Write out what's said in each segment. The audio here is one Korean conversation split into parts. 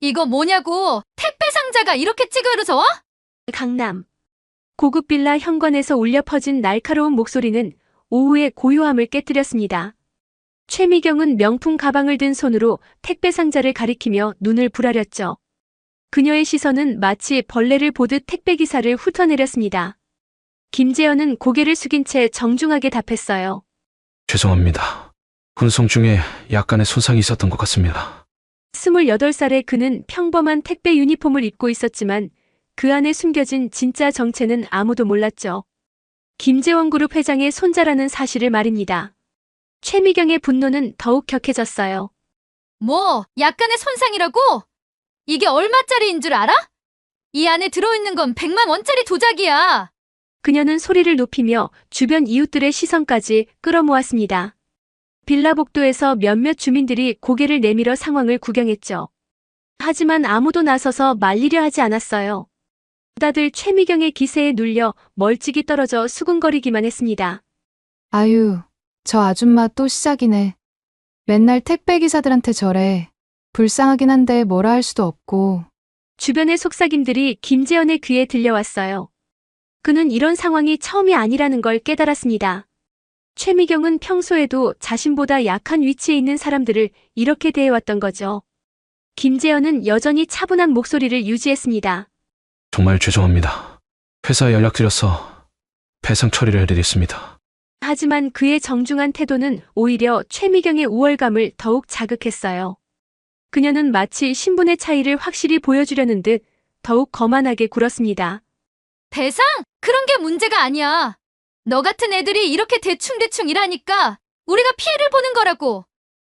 이거 뭐냐고! 택배 상자가 이렇게 찌그러져 와? 강남. 고급 빌라 현관에서 울려 퍼진 날카로운 목소리는 오후의 고요함을 깨뜨렸습니다. 최미경은 명품 가방을 든 손으로 택배 상자를 가리키며 눈을 부라렸죠. 그녀의 시선은 마치 벌레를 보듯 택배 기사를 훑어내렸습니다. 김재현은 고개를 숙인 채 정중하게 답했어요. 죄송합니다. 운송 중에 약간의 손상이 있었던 것 같습니다. 28살의 그는 평범한 택배 유니폼을 입고 있었지만 그 안에 숨겨진 진짜 정체는 아무도 몰랐죠. 김재원 그룹 회장의 손자라는 사실을 말입니다. 최미경의 분노는 더욱 격해졌어요. 뭐, 약간의 손상이라고? 이게 얼마짜리인 줄 알아? 이 안에 들어있는 건 100만 원짜리 도자기야. 그녀는 소리를 높이며 주변 이웃들의 시선까지 끌어모았습니다. 빌라 복도에서 몇몇 주민들이 고개를 내밀어 상황을 구경했죠. 하지만 아무도 나서서 말리려 하지 않았어요. 다들 최미경의 기세에 눌려 멀찍이 떨어져 수군거리기만 했습니다. 아유, 저 아줌마 또 시작이네. 맨날 택배 기사들한테 저래. 불쌍하긴 한데 뭐라 할 수도 없고. 주변의 속삭임들이 김재현의 귀에 들려왔어요. 그는 이런 상황이 처음이 아니라는 걸 깨달았습니다. 최미경은 평소에도 자신보다 약한 위치에 있는 사람들을 이렇게 대해왔던 거죠. 김재현은 여전히 차분한 목소리를 유지했습니다. 정말 죄송합니다. 회사에 연락드려서 배상 처리를 해드리겠습니다. 하지만 그의 정중한 태도는 오히려 최미경의 우월감을 더욱 자극했어요. 그녀는 마치 신분의 차이를 확실히 보여주려는 듯 더욱 거만하게 굴었습니다. 배상? 그런 게 문제가 아니야. 너 같은 애들이 이렇게 대충대충 일하니까 우리가 피해를 보는 거라고.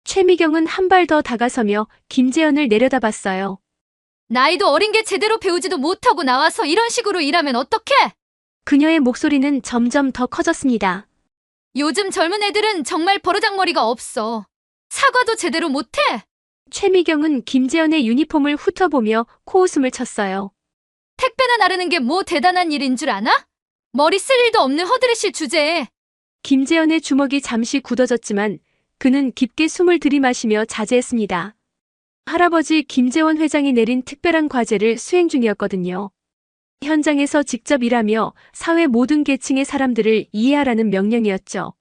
최미경은 한 발 더 다가서며 김재현을 내려다봤어요. 나이도 어린 게 제대로 배우지도 못하고 나와서 이런 식으로 일하면 어떡해? 그녀의 목소리는 점점 더 커졌습니다. 요즘 젊은 애들은 정말 버르장머리가 없어. 사과도 제대로 못해. 최미경은 김재현의 유니폼을 훑어보며 코웃음을 쳤어요. 택배나 나르는 게 뭐 대단한 일인 줄 아나? 머리 쓸 일도 없는 허드레실 주제에. 김재현의 주먹이 잠시 굳어졌지만 그는 깊게 숨을 들이마시며 자제했습니다. 할아버지 김재원 회장이 내린 특별한 과제를 수행 중이었거든요. 현장에서 직접 일하며 사회 모든 계층의 사람들을 이해하라는 명령이었죠.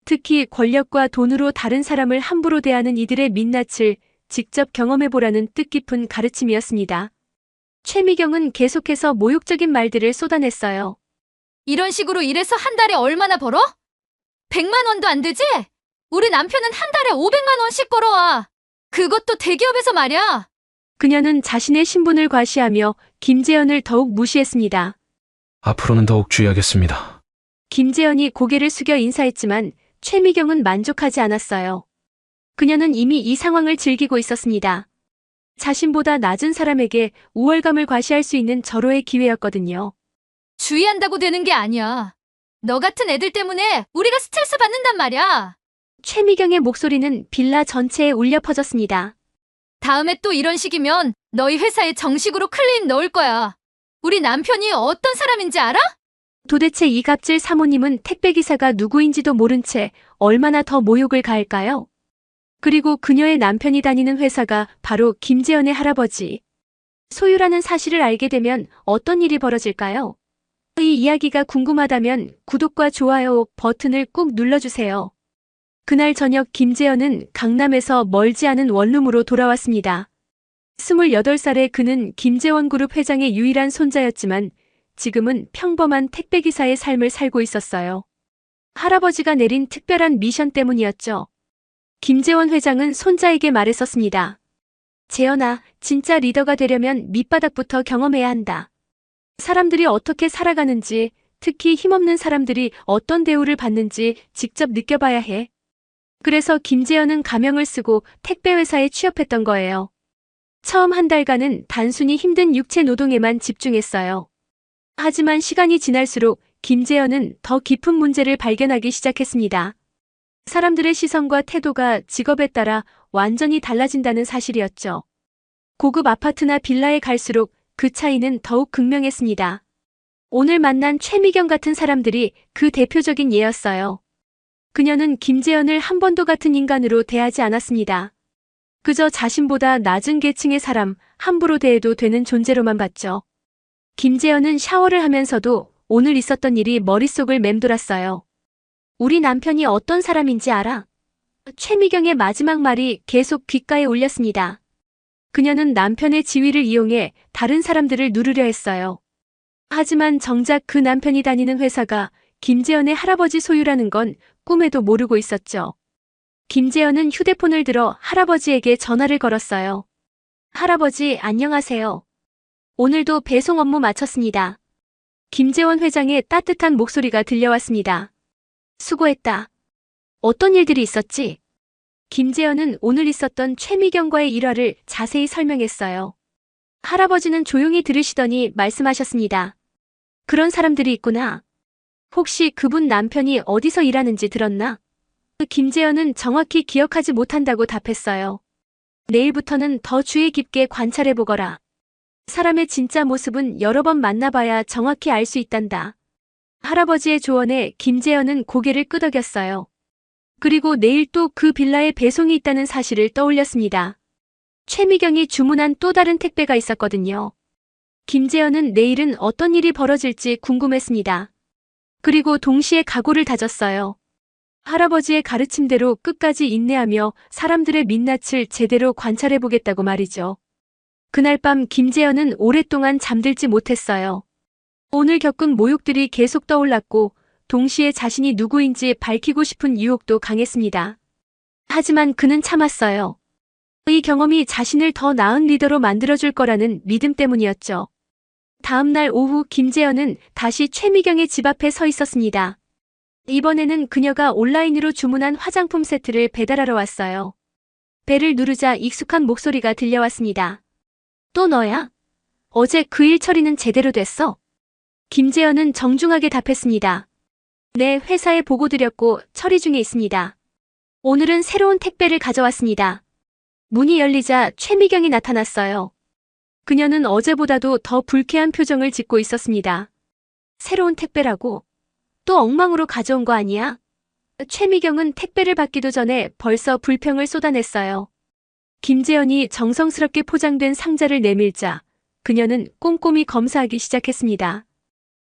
특히 권력과 돈으로 다른 사람을 함부로 대하는 이들의 민낯을 직접 경험해보라는 뜻깊은 가르침이었습니다. 최미경은 계속해서 모욕적인 말들을 쏟아냈어요. 이런 식으로 일해서 한 달에 얼마나 벌어? 100만 원도 안 되지? 우리 남편은 한 달에 500만 원씩 벌어와. 그것도 대기업에서 말이야. 그녀는 자신의 신분을 과시하며 김재현을 더욱 무시했습니다. 앞으로는 더욱 주의하겠습니다. 김재현이 고개를 숙여 인사했지만 최미경은 만족하지 않았어요. 그녀는 이미 이 상황을 즐기고 있었습니다. 자신보다 낮은 사람에게 우월감을 과시할 수 있는 절호의 기회였거든요. 주의한다고 되는 게 아니야. 너 같은 애들 때문에 우리가 스트레스 받는단 말이야. 최미경의 목소리는 빌라 전체에 울려 퍼졌습니다. 다음에 또 이런 식이면 너희 회사에 정식으로 클레임 넣을 거야. 우리 남편이 어떤 사람인지 알아? 도대체 이 갑질 사모님은 택배기사가 누구인지도 모른 채 얼마나 더 모욕을 가할까요? 그리고 그녀의 남편이 다니는 회사가 바로 김재현의 할아버지. 소유라는 사실을 알게 되면 어떤 일이 벌어질까요? 이 이야기가 궁금하다면 구독과 좋아요 버튼을 꾹 눌러주세요. 그날 저녁 김재현은 강남에서 멀지 않은 원룸으로 돌아왔습니다. 28살의 그는 김재원 그룹 회장의 유일한 손자였지만 지금은 평범한 택배기사의 삶을 살고 있었어요. 할아버지가 내린 특별한 미션 때문이었죠. 김재원 회장은 손자에게 말했었습니다. 재현아, 진짜 리더가 되려면 밑바닥부터 경험해야 한다. 사람들이 어떻게 살아가는지, 특히 힘없는 사람들이 어떤 대우를 받는지 직접 느껴봐야 해. 그래서 김재현은 가명을 쓰고 택배회사에 취업했던 거예요. 처음 한 달간은 단순히 힘든 육체 노동에만 집중했어요. 하지만 시간이 지날수록 김재현은 더 깊은 문제를 발견하기 시작했습니다. 사람들의 시선과 태도가 직업에 따라 완전히 달라진다는 사실이었죠. 고급 아파트나 빌라에 갈수록 그 차이는 더욱 극명했습니다. 오늘 만난 최미경 같은 사람들이 그 대표적인 예였어요. 그녀는 김재현을 한 번도 같은 인간으로 대하지 않았습니다. 그저 자신보다 낮은 계층의 사람 함부로 대해도 되는 존재로만 봤죠. 김재현은 샤워를 하면서도 오늘 있었던 일이 머릿속을 맴돌았어요. 우리 남편이 어떤 사람인지 알아? 최미경의 마지막 말이 계속 귓가에 울렸습니다. 그녀는 남편의 지위를 이용해 다른 사람들을 누르려 했어요. 하지만 정작 그 남편이 다니는 회사가 김재현의 할아버지 소유라는 건 꿈에도 모르고 있었죠. 김재현은 휴대폰을 들어 할아버지에게 전화를 걸었어요. 할아버지, 안녕하세요. 오늘도 배송 업무 마쳤습니다. 김재원 회장의 따뜻한 목소리가 들려왔습니다. 수고했다. 어떤 일들이 있었지? 김재현은 오늘 있었던 최미경과의 일화를 자세히 설명했어요. 할아버지는 조용히 들으시더니 말씀하셨습니다. 그런 사람들이 있구나. 혹시 그분 남편이 어디서 일하는지 들었나? 김재현은 정확히 기억하지 못한다고 답했어요. 내일부터는 더 주의 깊게 관찰해보거라. 사람의 진짜 모습은 여러 번 만나봐야 정확히 알 수 있단다. 할아버지의 조언에 김재현은 고개를 끄덕였어요. 그리고 내일 또 그 빌라에 배송이 있다는 사실을 떠올렸습니다. 최미경이 주문한 또 다른 택배가 있었거든요. 김재현은 내일은 어떤 일이 벌어질지 궁금했습니다. 그리고 동시에 각오를 다졌어요. 할아버지의 가르침대로 끝까지 인내하며 사람들의 민낯을 제대로 관찰해보겠다고 말이죠. 그날 밤 김재현은 오랫동안 잠들지 못했어요. 오늘 겪은 모욕들이 계속 떠올랐고 동시에 자신이 누구인지 밝히고 싶은 유혹도 강했습니다. 하지만 그는 참았어요. 이 경험이 자신을 더 나은 리더로 만들어줄 거라는 믿음 때문이었죠. 다음 날 오후 김재현은 다시 최미경의 집 앞에 서 있었습니다. 이번에는 그녀가 온라인으로 주문한 화장품 세트를 배달하러 왔어요. 배를 누르자 익숙한 목소리가 들려왔습니다. 또 너야? 어제 그 일 처리는 제대로 됐어? 김재현은 정중하게 답했습니다. 네, 회사에 보고 드렸고 처리 중에 있습니다. 오늘은 새로운 택배를 가져왔습니다. 문이 열리자 최미경이 나타났어요. 그녀는 어제보다도 더 불쾌한 표정을 짓고 있었습니다. 새로운 택배라고? 또 엉망으로 가져온 거 아니야? 최미경은 택배를 받기도 전에 벌써 불평을 쏟아냈어요. 김재현이 정성스럽게 포장된 상자를 내밀자 그녀는 꼼꼼히 검사하기 시작했습니다.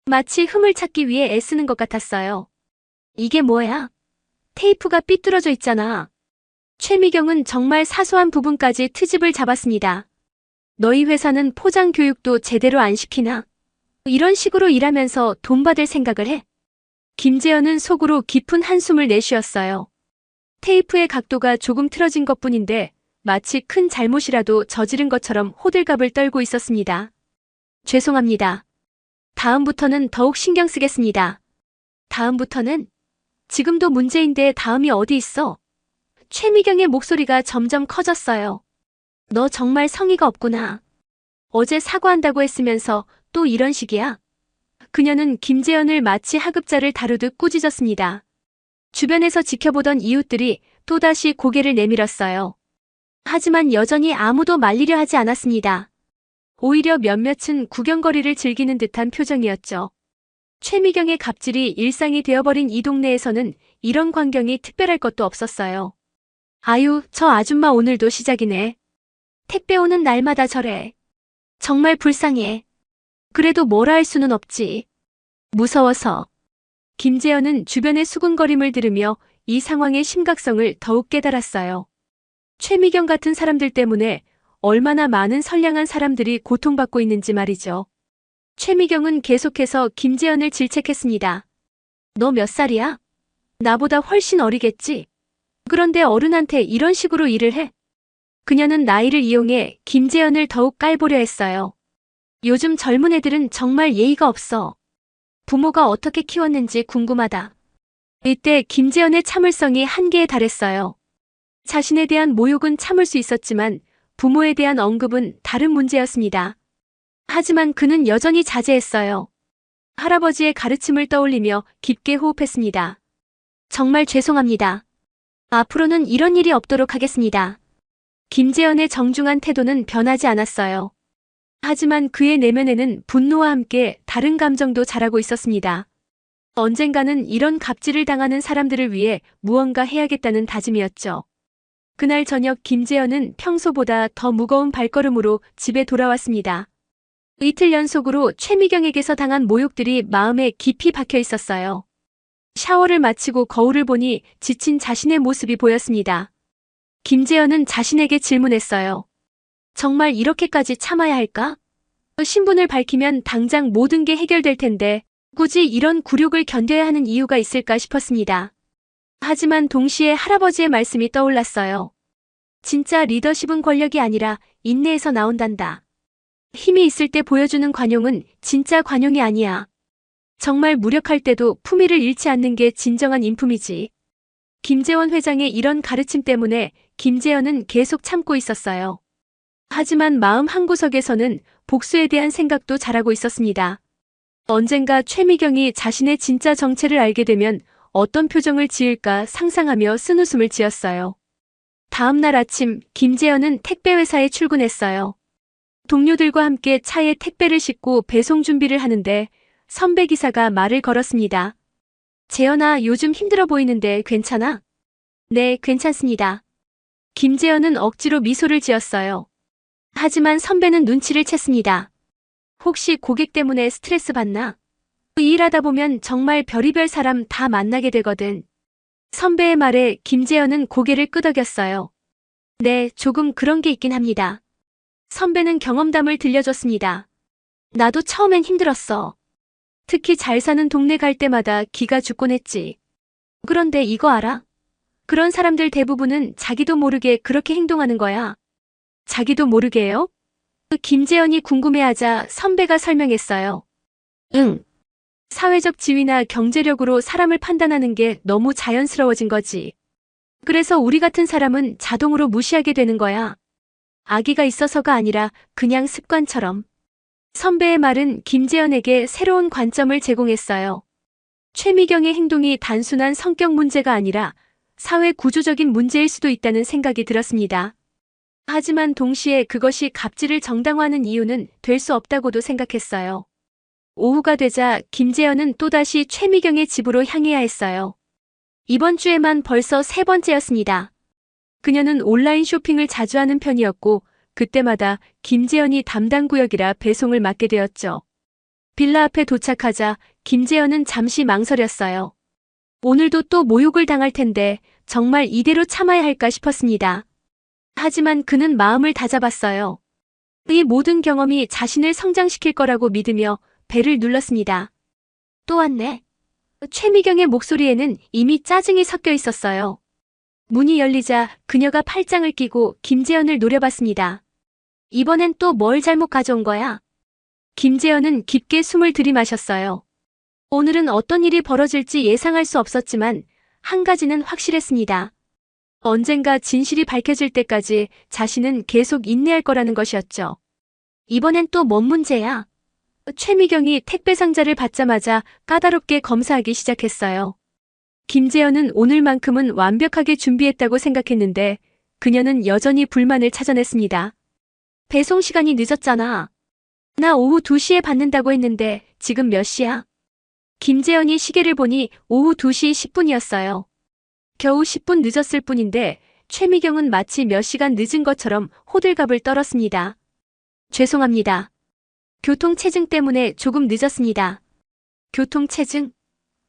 마치 흠을 찾기 위해 애쓰는 것 같았어요. 이게 뭐야? 테이프가 삐뚤어져 있잖아. 최미경은 정말 사소한 부분까지 트집을 잡았습니다. 너희 회사는 포장 교육도 제대로 안 시키나? 이런 식으로 일하면서 돈 받을 생각을 해? 김재현은 속으로 깊은 한숨을 내쉬었어요. 테이프의 각도가 조금 틀어진 것뿐인데 마치 큰 잘못이라도 저지른 것처럼 호들갑을 떨고 있었습니다. 죄송합니다. 다음부터는 더욱 신경 쓰겠습니다. 다음부터는? 지금도 문제인데 다음이 어디 있어? 최미경의 목소리가 점점 커졌어요. 너 정말 성의가 없구나. 어제 사과한다고 했으면서 또 이런 식이야? 그녀는 김재현을 마치 하급자를 다루듯 꾸짖었습니다. 주변에서 지켜보던 이웃들이 또다시 고개를 내밀었어요. 하지만 여전히 아무도 말리려 하지 않았습니다. 오히려 몇몇은 구경거리를 즐기는 듯한 표정이었죠. 최미경의 갑질이 일상이 되어버린 이 동네에서는 이런 광경이 특별할 것도 없었어요. 아유, 저 아줌마 오늘도 시작이네. 택배 오는 날마다 저래. 정말 불쌍해. 그래도 뭐라 할 수는 없지. 무서워서. 김재현은 주변의 수군거림을 들으며 이 상황의 심각성을 더욱 깨달았어요. 최미경 같은 사람들 때문에 얼마나 많은 선량한 사람들이 고통받고 있는지 말이죠. 최미경은 계속해서 김재현을 질책했습니다. 너 몇 살이야? 나보다 훨씬 어리겠지? 그런데 어른한테 이런 식으로 일을 해? 그녀는 나이를 이용해 김재현을 더욱 깔보려 했어요. 요즘 젊은 애들은 정말 예의가 없어. 부모가 어떻게 키웠는지 궁금하다. 이때 김재현의 참을성이 한계에 달했어요. 자신에 대한 모욕은 참을 수 있었지만 부모에 대한 언급은 다른 문제였습니다. 하지만 그는 여전히 자제했어요. 할아버지의 가르침을 떠올리며 깊게 호흡했습니다. 정말 죄송합니다. 앞으로는 이런 일이 없도록 하겠습니다. 김재현의 정중한 태도는 변하지 않았어요. 하지만 그의 내면에는 분노와 함께 다른 감정도 자라고 있었습니다. 언젠가는 이런 갑질을 당하는 사람들을 위해 무언가 해야겠다는 다짐이었죠. 그날 저녁 김재현은 평소보다 더 무거운 발걸음으로 집에 돌아왔습니다. 이틀 연속으로 최미경에게서 당한 모욕들이 마음에 깊이 박혀 있었어요. 샤워를 마치고 거울을 보니 지친 자신의 모습이 보였습니다. 김재현은 자신에게 질문했어요. 정말 이렇게까지 참아야 할까? 신분을 밝히면 당장 모든 게 해결될 텐데 굳이 이런 굴욕을 견뎌야 하는 이유가 있을까 싶었습니다. 하지만 동시에 할아버지의 말씀이 떠올랐어요. 진짜 리더십은 권력이 아니라 인내에서 나온단다. 힘이 있을 때 보여주는 관용은 진짜 관용이 아니야. 정말 무력할 때도 품위를 잃지 않는 게 진정한 인품이지. 김재원 회장의 이런 가르침 때문에 김재현은 계속 참고 있었어요. 하지만 마음 한구석에서는 복수에 대한 생각도 자라고 있었습니다. 언젠가 최미경이 자신의 진짜 정체를 알게 되면 어떤 표정을 지을까 상상하며 쓴웃음을 지었어요. 다음 날 아침 김재현은 택배회사에 출근했어요. 동료들과 함께 차에 택배를 싣고 배송 준비를 하는데 선배 기사가 말을 걸었습니다. 재현아, 요즘 힘들어 보이는데 괜찮아? 네, 괜찮습니다. 김재현은 억지로 미소를 지었어요. 하지만 선배는 눈치를 챘습니다. 혹시 고객 때문에 스트레스 받나? 일하다 보면 정말 별의별 사람 다 만나게 되거든. 선배의 말에 김재현은 고개를 끄덕였어요. 네, 조금 그런 게 있긴 합니다. 선배는 경험담을 들려줬습니다. 나도 처음엔 힘들었어. 특히 잘 사는 동네 갈 때마다 기가 죽곤 했지. 그런데 이거 알아? 그런 사람들 대부분은 자기도 모르게 그렇게 행동하는 거야. 자기도 모르게요? 김재현이 궁금해하자 선배가 설명했어요. 응. 사회적 지위나 경제력으로 사람을 판단하는 게 너무 자연스러워진 거지. 그래서 우리 같은 사람은 자동으로 무시하게 되는 거야. 악의가 있어서가 아니라 그냥 습관처럼. 선배의 말은 김재현에게 새로운 관점을 제공했어요. 최미경의 행동이 단순한 성격 문제가 아니라 사회 구조적인 문제일 수도 있다는 생각이 들었습니다. 하지만 동시에 그것이 갑질을 정당화하는 이유는 될 수 없다고도 생각했어요. 오후가 되자 김재현은 또다시 최미경의 집으로 향해야 했어요. 이번 주에만 벌써 3번째였습니다. 그녀는 온라인 쇼핑을 자주 하는 편이었고 그때마다 김재현이 담당 구역이라 배송을 맡게 되었죠. 빌라 앞에 도착하자 김재현은 잠시 망설였어요. 오늘도 또 모욕을 당할 텐데 정말 이대로 참아야 할까 싶었습니다. 하지만 그는 마음을 다잡았어요. 이 모든 경험이 자신을 성장시킬 거라고 믿으며 배를 눌렀습니다. 또 왔네. 최미경의 목소리에는 이미 짜증이 섞여 있었어요. 문이 열리자 그녀가 팔짱을 끼고 김재현을 노려봤습니다. 이번엔 또 뭘 잘못 가져온 거야? 김재현은 깊게 숨을 들이마셨어요. 오늘은 어떤 일이 벌어질지 예상할 수 없었지만 한 가지는 확실했습니다. 언젠가 진실이 밝혀질 때까지 자신은 계속 인내할 거라는 것이었죠. 이번엔 또 뭔 문제야? 최미경이 택배 상자를 받자마자 까다롭게 검사하기 시작했어요. 김재현은 오늘만큼은 완벽하게 준비했다고 생각했는데 그녀는 여전히 불만을 찾아냈습니다. 배송 시간이 늦었잖아. 나 오후 2시에 받는다고 했는데 지금 몇 시야? 김재현이 시계를 보니 오후 2시 10분이었어요. 겨우 10분 늦었을 뿐인데 최미경은 마치 몇 시간 늦은 것처럼 호들갑을 떨었습니다. 죄송합니다. 교통체증 때문에 조금 늦었습니다. 교통체증?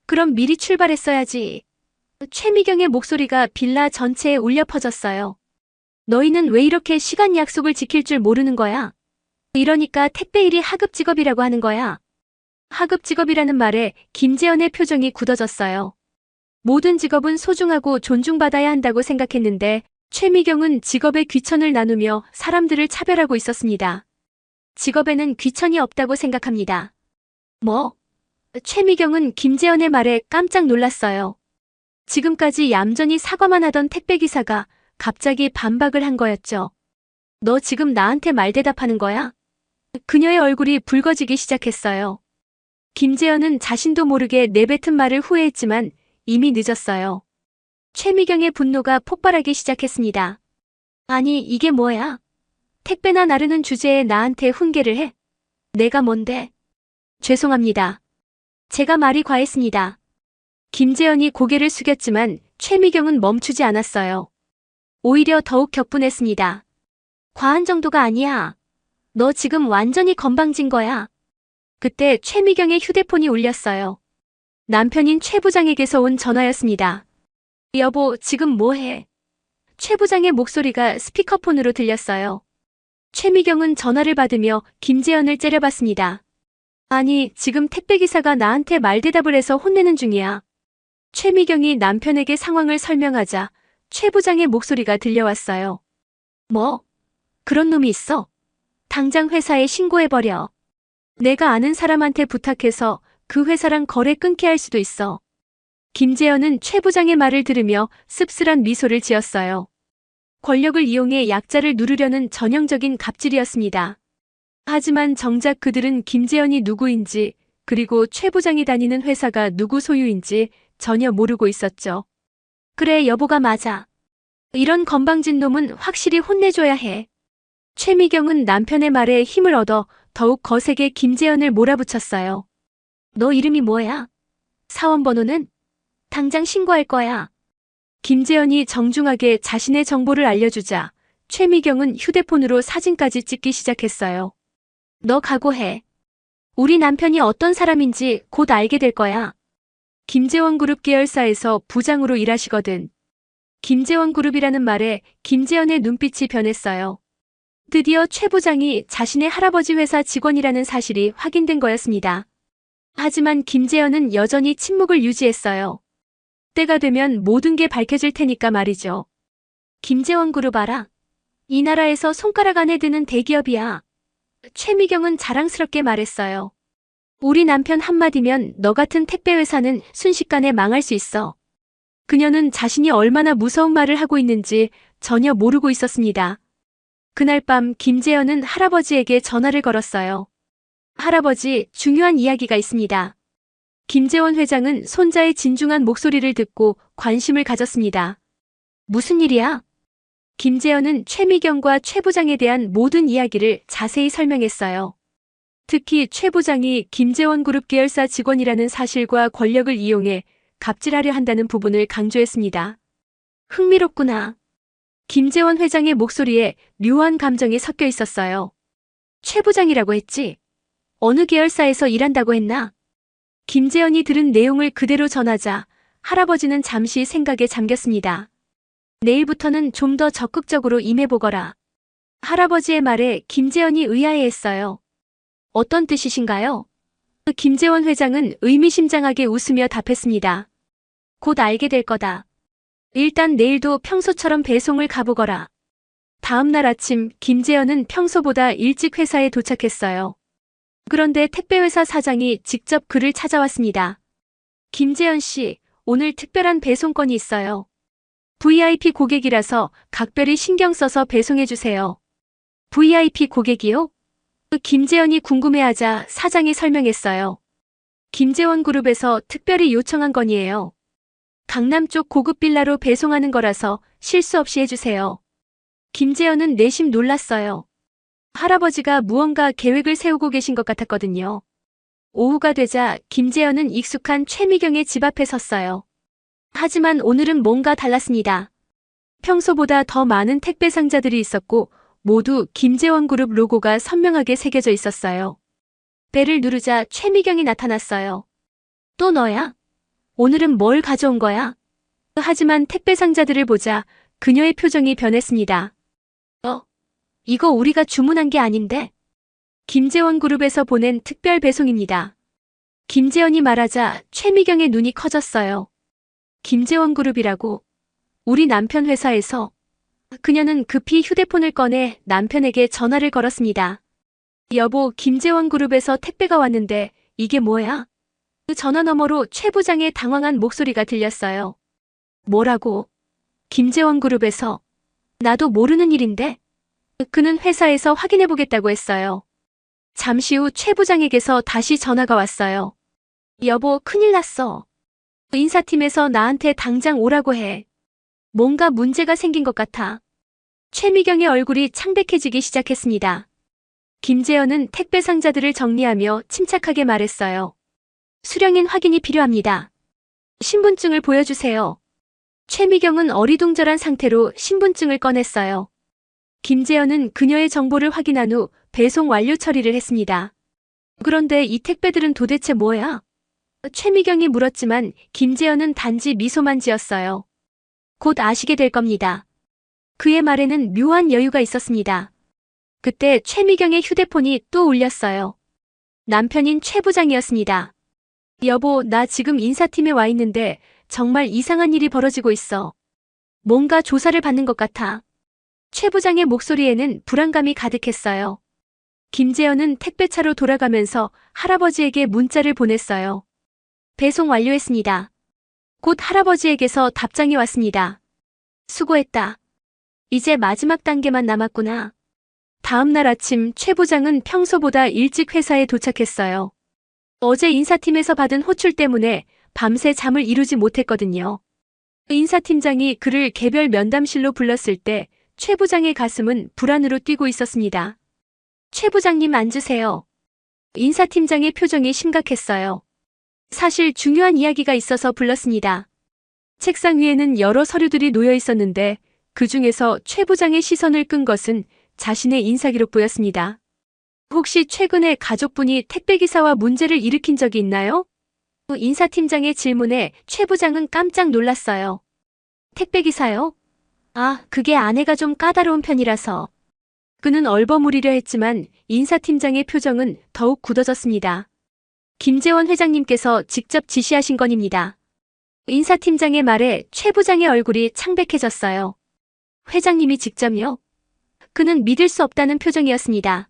그럼 미리 출발했어야지. 최미경의 목소리가 빌라 전체에 울려 퍼졌어요. 너희는 왜 이렇게 시간 약속을 지킬 줄 모르는 거야? 이러니까 택배 일이 하급 직업이라고 하는 거야. 하급 직업이라는 말에 김재현의 표정이 굳어졌어요. 모든 직업은 소중하고 존중받아야 한다고 생각했는데 최미경은 직업의 귀천을 나누며 사람들을 차별하고 있었습니다. 직업에는 귀천이 없다고 생각합니다. 뭐? 최미경은 김재현의 말에 깜짝 놀랐어요. 지금까지 얌전히 사과만 하던 택배기사가 갑자기 반박을 한 거였죠. 너 지금 나한테 말대답하는 거야? 그녀의 얼굴이 붉어지기 시작했어요. 김재현은 자신도 모르게 내뱉은 말을 후회했지만 이미 늦었어요. 최미경의 분노가 폭발하기 시작했습니다. 아니, 이게 뭐야? 택배나 나르는 주제에 나한테 훈계를 해? 내가 뭔데? 죄송합니다. 제가 말이 과했습니다. 김재현이 고개를 숙였지만 최미경은 멈추지 않았어요. 오히려 더욱 격분했습니다. 과한 정도가 아니야. 너 지금 완전히 건방진 거야. 그때 최미경의 휴대폰이 울렸어요. 남편인 최 부장에게서 온 전화였습니다. 여보, 지금 뭐해? 최 부장의 목소리가 스피커폰으로 들렸어요. 최미경은 전화를 받으며 김재현을 째려봤습니다. 아니, 지금 택배기사가 나한테 말대답을 해서 혼내는 중이야. 최미경이 남편에게 상황을 설명하자 최 부장의 목소리가 들려왔어요. 뭐? 그런 놈이 있어? 당장 회사에 신고해버려. 내가 아는 사람한테 부탁해서 그 회사랑 거래 끊게 할 수도 있어. 김재현은 최 부장의 말을 들으며 씁쓸한 미소를 지었어요. 권력을 이용해 약자를 누르려는 전형적인 갑질이었습니다. 하지만 정작 그들은 김재현이 누구인지 그리고 최 부장이 다니는 회사가 누구 소유인지 전혀 모르고 있었죠. 그래, 여보가 맞아. 이런 건방진 놈은 확실히 혼내줘야 해. 최미경은 남편의 말에 힘을 얻어 더욱 거세게 김재현을 몰아붙였어요. 너 이름이 뭐야? 사원번호는? 당장 신고할 거야. 김재현이 정중하게 자신의 정보를 알려주자 최미경은 휴대폰으로 사진까지 찍기 시작했어요. 너 각오해. 우리 남편이 어떤 사람인지 곧 알게 될 거야. 김재원 그룹 계열사에서 부장으로 일하시거든. 김재원 그룹이라는 말에 김재현의 눈빛이 변했어요. 드디어 최 부장이 자신의 할아버지 회사 직원이라는 사실이 확인된 거였습니다. 하지만 김재현은 여전히 침묵을 유지했어요. 때가 되면 모든 게 밝혀질 테니까 말이죠. 김재원 그룹 알아? 이 나라에서 손가락 안에 드는 대기업이야. 최미경은 자랑스럽게 말했어요. 우리 남편 한마디면 너 같은 택배회사는 순식간에 망할 수 있어. 그녀는 자신이 얼마나 무서운 말을 하고 있는지 전혀 모르고 있었습니다. 그날 밤 김재현은 할아버지에게 전화를 걸었어요. 할아버지, 중요한 이야기가 있습니다. 김재원 회장은 손자의 진중한 목소리를 듣고 관심을 가졌습니다. 무슨 일이야? 김재현은 최미경과 최 부장에 대한 모든 이야기를 자세히 설명했어요. 특히 최 부장이 김재원 그룹 계열사 직원이라는 사실과 권력을 이용해 갑질하려 한다는 부분을 강조했습니다. 흥미롭구나. 김재원 회장의 목소리에 묘한 감정이 섞여 있었어요. 최 부장이라고 했지? 어느 계열사에서 일한다고 했나? 김재현이 들은 내용을 그대로 전하자 할아버지는 잠시 생각에 잠겼습니다. 내일부터는 좀 더 적극적으로 임해보거라. 할아버지의 말에 김재현이 의아해했어요. 어떤 뜻이신가요? 김재원 회장은 의미심장하게 웃으며 답했습니다. 곧 알게 될 거다. 일단 내일도 평소처럼 배송을 가보거라. 다음 날 아침 김재현은 평소보다 일찍 회사에 도착했어요. 그런데 택배회사 사장이 직접 그를 찾아왔습니다. 김재현 씨, 오늘 특별한 배송건이 있어요. VIP 고객이라서 각별히 신경 써서 배송해주세요. VIP 고객이요? 김재현이 궁금해하자 사장이 설명했어요. 김재원 그룹에서 특별히 요청한 건이에요. 강남 쪽 고급 빌라로 배송하는 거라서 실수 없이 해주세요. 김재현은 내심 놀랐어요. 할아버지가 무언가 계획을 세우고 계신 것 같았거든요. 오후가 되자 김재현은 익숙한 최미경의 집 앞에 섰어요. 하지만 오늘은 뭔가 달랐습니다. 평소보다 더 많은 택배 상자들이 있었고 모두 김재원 그룹 로고가 선명하게 새겨져 있었어요. 벨을 누르자 최미경이 나타났어요. 또 너야? 오늘은 뭘 가져온 거야? 하지만 택배 상자들을 보자 그녀의 표정이 변했습니다. 이거 우리가 주문한 게 아닌데? 김재원 그룹에서 보낸 특별 배송입니다. 김재원이 말하자 최미경의 눈이 커졌어요. 김재원 그룹이라고? 우리 남편 회사에서? 그녀는 급히 휴대폰을 꺼내 남편에게 전화를 걸었습니다. 여보, 김재원 그룹에서 택배가 왔는데 이게 뭐야? 그 전화 너머로 최 부장의 당황한 목소리가 들렸어요. 뭐라고? 김재원 그룹에서? 나도 모르는 일인데? 그는 회사에서 확인해보겠다고 했어요. 잠시 후 최 부장에게서 다시 전화가 왔어요. 여보, 큰일 났어. 인사팀에서 나한테 당장 오라고 해. 뭔가 문제가 생긴 것 같아. 최미경의 얼굴이 창백해지기 시작했습니다. 김재현은 택배 상자들을 정리하며 침착하게 말했어요. 수령인 확인이 필요합니다. 신분증을 보여주세요. 최미경은 어리둥절한 상태로 신분증을 꺼냈어요. 김재현은 그녀의 정보를 확인한 후 배송 완료 처리를 했습니다. 그런데 이 택배들은 도대체 뭐야? 최미경이 물었지만 김재현은 단지 미소만 지었어요. 곧 아시게 될 겁니다. 그의 말에는 묘한 여유가 있었습니다. 그때 최미경의 휴대폰이 또 울렸어요. 남편인 최 부장이었습니다. 여보, 나 지금 인사팀에 와 있는데 정말 이상한 일이 벌어지고 있어. 뭔가 조사를 받는 것 같아. 최 부장의 목소리에는 불안감이 가득했어요. 김재현은 택배차로 돌아가면서 할아버지에게 문자를 보냈어요. 배송 완료했습니다. 곧 할아버지에게서 답장이 왔습니다. 수고했다. 이제 마지막 단계만 남았구나. 다음 날 아침 최 부장은 평소보다 일찍 회사에 도착했어요. 어제 인사팀에서 받은 호출 때문에 밤새 잠을 이루지 못했거든요. 인사팀장이 그를 개별 면담실로 불렀을 때 최 부장의 가슴은 불안으로 뛰고 있었습니다. 최 부장님 앉으세요. 인사팀장의 표정이 심각했어요. 사실 중요한 이야기가 있어서 불렀습니다. 책상 위에는 여러 서류들이 놓여 있었는데 그 중에서 최 부장의 시선을 끈 것은 자신의 인사기록부였습니다. 혹시 최근에 가족분이 택배기사와 문제를 일으킨 적이 있나요? 인사팀장의 질문에 최 부장은 깜짝 놀랐어요. 택배기사요? 아, 그게 아내가 좀 까다로운 편이라서. 그는 얼버무리려 했지만 인사팀장의 표정은 더욱 굳어졌습니다. 김재원 회장님께서 직접 지시하신 건입니다. 인사팀장의 말에 최 부장의 얼굴이 창백해졌어요. 회장님이 직접요? 그는 믿을 수 없다는 표정이었습니다.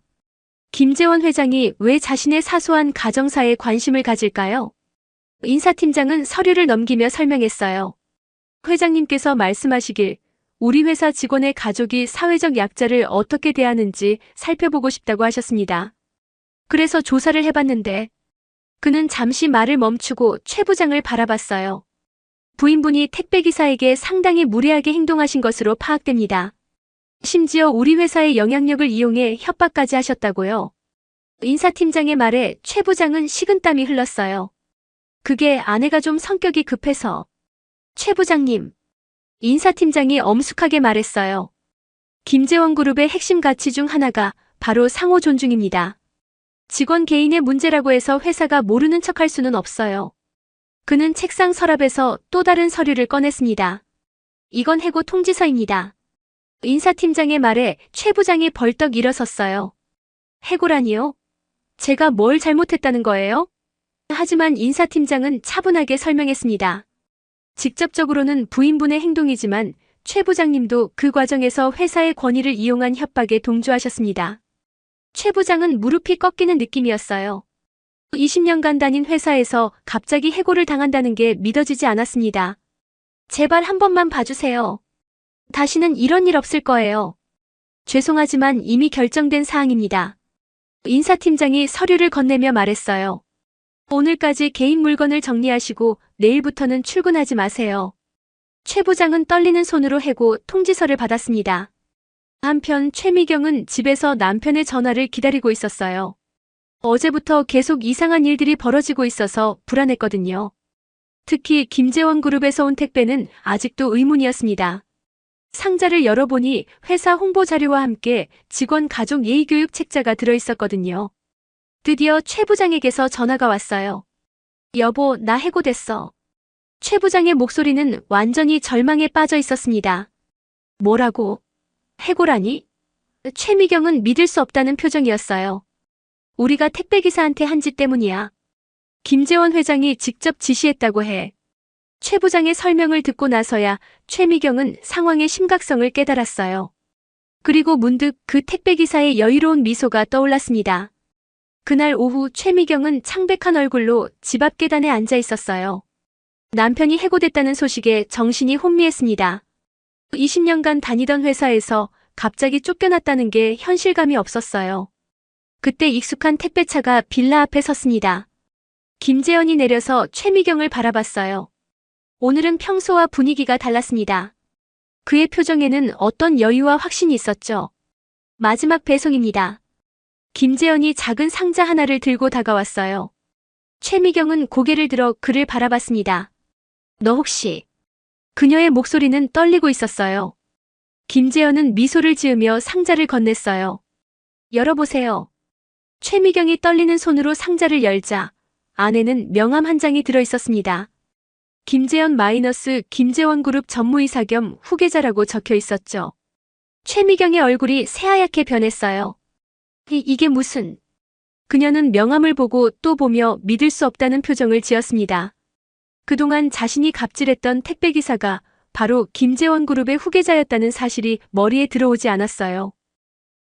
김재원 회장이 왜 자신의 사소한 가정사에 관심을 가질까요? 인사팀장은 서류를 넘기며 설명했어요. 회장님께서 말씀하시길 우리 회사 직원의 가족이 사회적 약자를 어떻게 대하는지 살펴보고 싶다고 하셨습니다. 그래서 조사를 해봤는데 그는 잠시 말을 멈추고 최 부장을 바라봤어요. 부인분이 택배기사에게 상당히 무례하게 행동하신 것으로 파악됩니다. 심지어 우리 회사의 영향력을 이용해 협박까지 하셨다고요. 인사팀장의 말에 최 부장은 식은땀이 흘렀어요. 그게 아내가 좀 성격이 급해서. 최 부장님. 인사팀장이 엄숙하게 말했어요. 김재원 그룹의 핵심 가치 중 하나가 바로 상호 존중입니다. 직원 개인의 문제라고 해서 회사가 모르는 척할 수는 없어요. 그는 책상 서랍에서 또 다른 서류를 꺼냈습니다. 이건 해고 통지서입니다. 인사팀장의 말에 최 부장이 벌떡 일어섰어요. 해고라니요? 제가 뭘 잘못했다는 거예요? 하지만 인사팀장은 차분하게 설명했습니다. 직접적으로는 부인분의 행동이지만 최 부장님도 그 과정에서 회사의 권위를 이용한 협박에 동조하셨습니다. 최 부장은 무릎이 꺾이는 느낌이었어요. 20년간 다닌 회사에서 갑자기 해고를 당한다는 게 믿어지지 않았습니다. 제발 한 번만 봐주세요. 다시는 이런 일 없을 거예요. 죄송하지만 이미 결정된 사항입니다. 인사팀장이 서류를 건네며 말했어요. 오늘까지 개인 물건을 정리하시고 내일부터는 출근하지 마세요. 최 부장은 떨리는 손으로 해고 통지서를 받았습니다. 한편 최미경은 집에서 남편의 전화를 기다리고 있었어요. 어제부터 계속 이상한 일들이 벌어지고 있어서 불안했거든요. 특히 김재원 그룹에서 온 택배는 아직도 의문이었습니다. 상자를 열어보니 회사 홍보 자료와 함께 직원 가족 예의교육 책자가 들어있었거든요. 드디어 최 부장에게서 전화가 왔어요. 여보, 나 해고됐어. 최 부장의 목소리는 완전히 절망에 빠져 있었습니다. 뭐라고? 해고라니? 최미경은 믿을 수 없다는 표정이었어요. 우리가 택배기사한테 한 짓 때문이야. 김재원 회장이 직접 지시했다고 해. 최 부장의 설명을 듣고 나서야 최미경은 상황의 심각성을 깨달았어요. 그리고 문득 그 택배기사의 여유로운 미소가 떠올랐습니다. 그날 오후 최미경은 창백한 얼굴로 집 앞 계단에 앉아 있었어요. 남편이 해고됐다는 소식에 정신이 혼미했습니다. 20년간 다니던 회사에서 갑자기 쫓겨났다는 게 현실감이 없었어요. 그때 익숙한 택배차가 빌라 앞에 섰습니다. 김재현이 내려서 최미경을 바라봤어요. 오늘은 평소와 분위기가 달랐습니다. 그의 표정에는 어떤 여유와 확신이 있었죠. 마지막 배송입니다. 김재현이 작은 상자 하나를 들고 다가왔어요. 최미경은 고개를 들어 그를 바라봤습니다. 너 혹시 그녀의 목소리는 떨리고 있었어요. 김재현은 미소를 지으며 상자를 건넸어요. 열어보세요. 최미경이 떨리는 손으로 상자를 열자 안에는 명함 한 장이 들어있었습니다. 김재현 마이너스 김재원그룹 전무이사 겸 후계자라고 적혀 있었죠. 최미경의 얼굴이 새하얗게 변했어요. 이게 무슨... 그녀는 명함을 보고 또 보며 믿을 수 없다는 표정을 지었습니다. 그동안 자신이 갑질했던 택배기사가 바로 김재원그룹의 후계자였다는 사실이 머리에 들어오지 않았어요.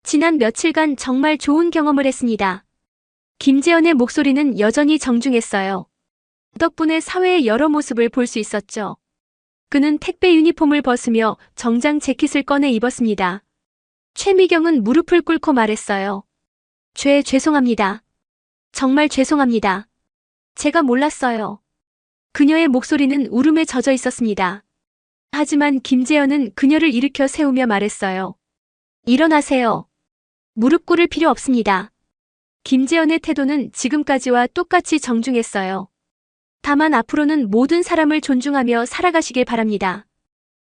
지난 며칠간 정말 좋은 경험을 했습니다. 김재현의 목소리는 여전히 정중했어요. 덕분에 사회의 여러 모습을 볼 수 있었죠. 그는 택배 유니폼을 벗으며 정장 재킷을 꺼내 입었습니다. 최미경은 무릎을 꿇고 말했어요. 죄송합니다. 정말 죄송합니다. 제가 몰랐어요. 그녀의 목소리는 울음에 젖어 있었습니다. 하지만 김재현은 그녀를 일으켜 세우며 말했어요. 일어나세요. 무릎 꿇을 필요 없습니다. 김재현의 태도는 지금까지와 똑같이 정중했어요. 다만 앞으로는 모든 사람을 존중하며 살아가시길 바랍니다.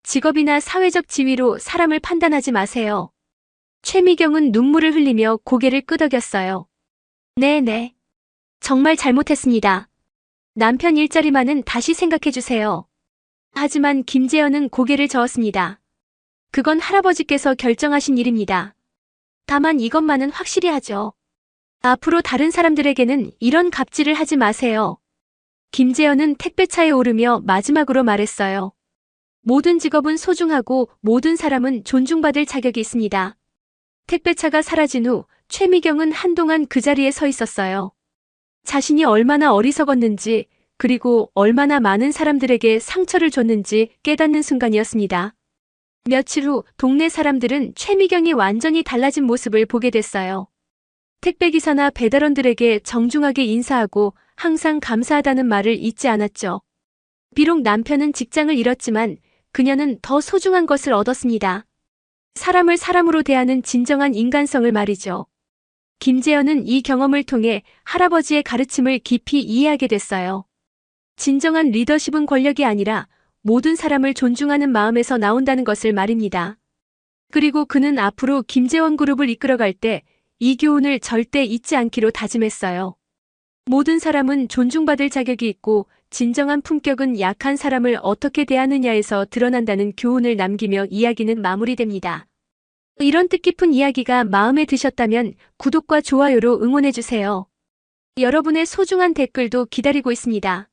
직업이나 사회적 지위로 사람을 판단하지 마세요. 최미경은 눈물을 흘리며 고개를 끄덕였어요. 네. 정말 잘못했습니다. 남편 일자리만은 다시 생각해주세요. 하지만 김재현은 고개를 저었습니다. 그건 할아버지께서 결정하신 일입니다. 다만 이것만은 확실히 하죠. 앞으로 다른 사람들에게는 이런 갑질을 하지 마세요. 김재현은 택배차에 오르며 마지막으로 말했어요. 모든 직업은 소중하고 모든 사람은 존중받을 자격이 있습니다. 택배차가 사라진 후 최미경은 한동안 그 자리에 서 있었어요. 자신이 얼마나 어리석었는지 그리고 얼마나 많은 사람들에게 상처를 줬는지 깨닫는 순간이었습니다. 며칠 후 동네 사람들은 최미경이 완전히 달라진 모습을 보게 됐어요. 택배기사나 배달원들에게 정중하게 인사하고 항상 감사하다는 말을 잊지 않았죠. 비록 남편은 직장을 잃었지만 그녀는 더 소중한 것을 얻었습니다. 사람을 사람으로 대하는 진정한 인간성을 말이죠. 김재현은 이 경험을 통해 할아버지의 가르침을 깊이 이해하게 됐어요. 진정한 리더십은 권력이 아니라 모든 사람을 존중하는 마음에서 나온다는 것을 말입니다. 그리고 그는 앞으로 김재원그룹을 이끌어갈 때 이 교훈을 절대 잊지 않기로 다짐했어요. 모든 사람은 존중받을 자격이 있고 진정한 품격은 약한 사람을 어떻게 대하느냐에서 드러난다는 교훈을 남기며 이야기는 마무리됩니다. 이런 뜻깊은 이야기가 마음에 드셨다면 구독과 좋아요로 응원해주세요. 여러분의 소중한 댓글도 기다리고 있습니다.